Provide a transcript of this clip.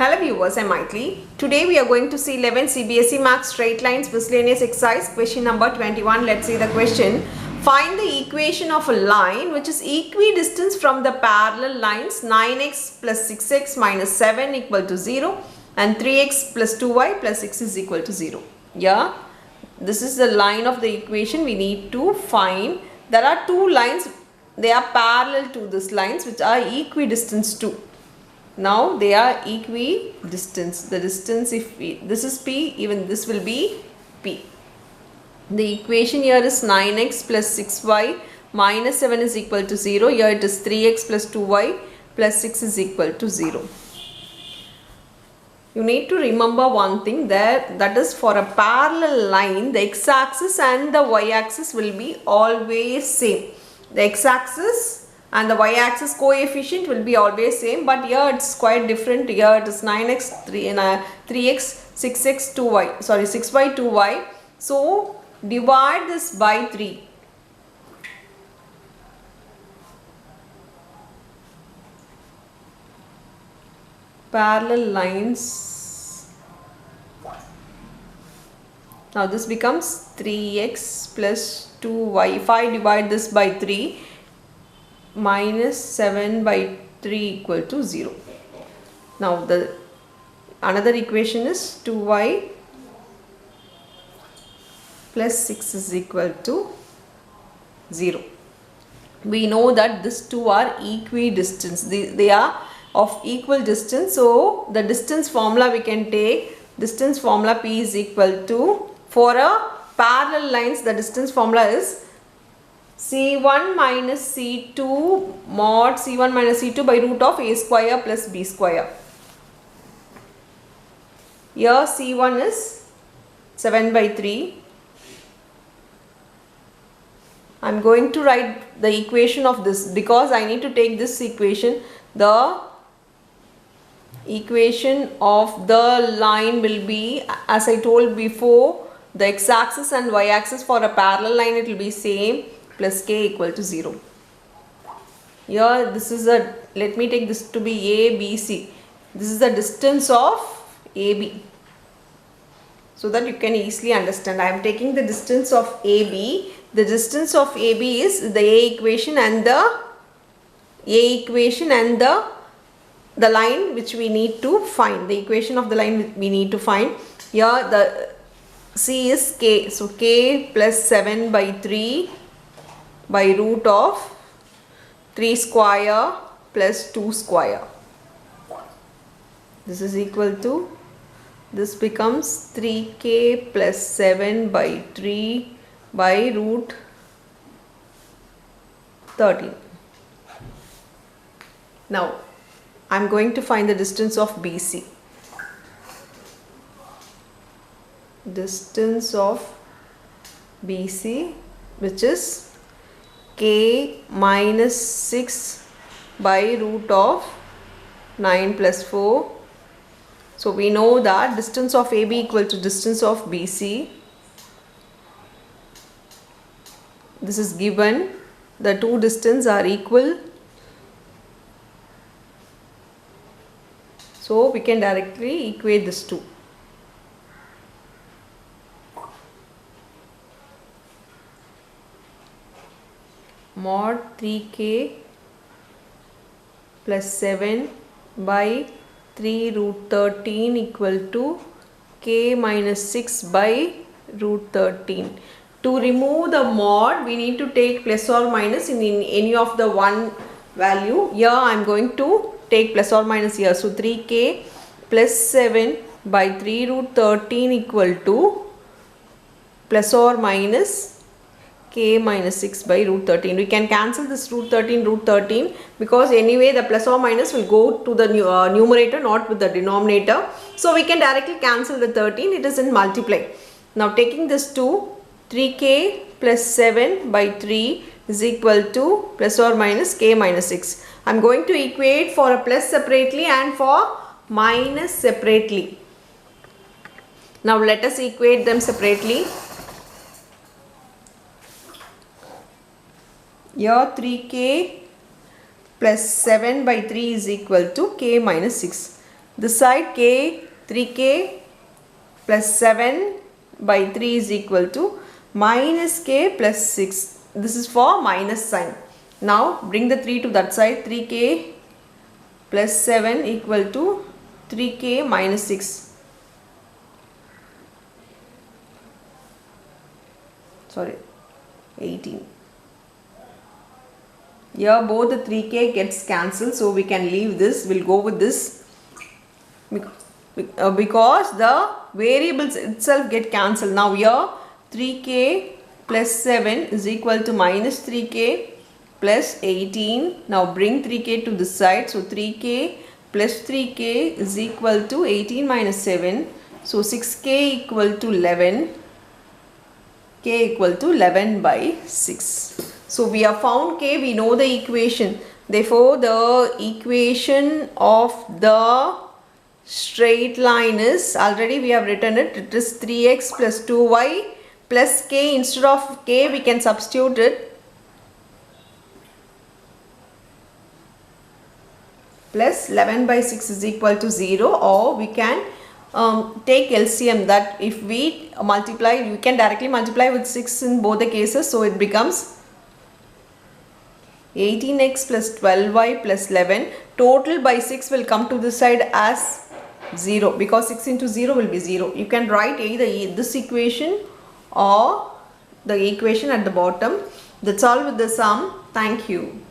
Hello viewers, I'm Maitli. Today we are going to see 11 CBSE Maths Straight Lines Miscellaneous Exercise question number 21. Let's see the question. Find the equation of a line which is equidistant from the parallel lines 9x plus 6x minus 7 equal to 0 and 3x plus 2y plus 6 is equal to 0. Yeah, this is the line of the equation we need to find. There are two lines, they are parallel to these lines which are equidistant to. Now they are equidistant. The distance, if this is P, even this will be P. The equation here is 9x plus 6y minus 7 is equal to 0. Here it is 3x plus 2y plus 6 is equal to 0. You need to remember one thing, that is for a parallel line, the x-axis and the y-axis will be always same. The x-axis and the y-axis coefficient will be always same, but here it's quite different. Here it is 9x, 3x, 6x, 2y, sorry 6y, 2y. So divide this by 3. Parallel lines. Now this becomes 3x plus 2y. If I divide this by 3, minus 7 by 3 equal to 0. Now the another equation is 2y plus 6 is equal to 0. We know that these two are equidistant. They are of equal distance. So the distance formula we can take, distance formula P is equal to, for a parallel lines the distance formula is C1 minus C2 mod C1 minus C2 by root of A square plus B square. Here C1 is 7 by 3. I am going to write the equation of this because I need to take this equation. The equation of the line will be, as I told before, the x-axis and y-axis for a parallel line it will be same, plus k equal to 0. Here this is a, let me take this to be A, B, C. This is the distance of AB, so that you can easily understand. I am taking the distance of AB. The distance of AB is the A equation and the line which we need to find. The equation of the line we need to find. Here the C is k. So k plus 7 by 3 by root of 3 square plus 2 square. This is equal to, this becomes 3k plus 7 by 3 by root 13. Now I am going to find the distance of BC. Distance of BC, which is k minus 6 by root of 9 plus 4. So we know that distance of AB equal to distance of BC. This is given. The two distances are equal. So we can directly equate this two. Mod 3k plus 7 by 3 root 13 equal to k minus 6 by root 13. To remove the mod, we need to take plus or minus in any of the one value. Here I am going to take plus or minus here. So 3k plus 7 by 3 root 13 equal to plus or minus k minus 6 by root 13. We can cancel this root 13 because anyway the plus or minus will go to the numerator, not with the denominator. So we can directly cancel the 13. It is in multiply. Now taking this 2, 3k plus 7 by 3 is equal to plus or minus k minus 6. I am going to equate for a plus separately and for minus separately. Now let us equate them separately. Here 3k plus 7 by 3 is equal to k minus 6. This side k, 3k plus 7 by 3 is equal to minus k plus 6. This is for minus sign. Now bring the 3 to that side. 3k plus 7 equal to 3k minus 6. Sorry, 18. Here both the 3k gets cancelled, so we can leave this. We'll go with this because the variables itself get cancelled. Now here 3k plus 7 is equal to minus 3k plus 18. Now bring 3k to this side. So 3k plus 3k is equal to 18 minus 7. So 6k equal to 11. K equal to 11 by 6. So we have found k, we know the equation. Therefore the equation of the straight line is, already we have written it, it is 3x plus 2y plus k. Instead of k we can substitute it plus 11 by 6 is equal to 0, or we can take LCM, that if we multiply, you can directly multiply with 6 in both the cases, so it becomes 18x plus 12y plus 11. Total by 6 will come to this side as 0 because 6 into 0 will be 0. You can write either this equation or the equation at the bottom. That's all with the sum. Thank you.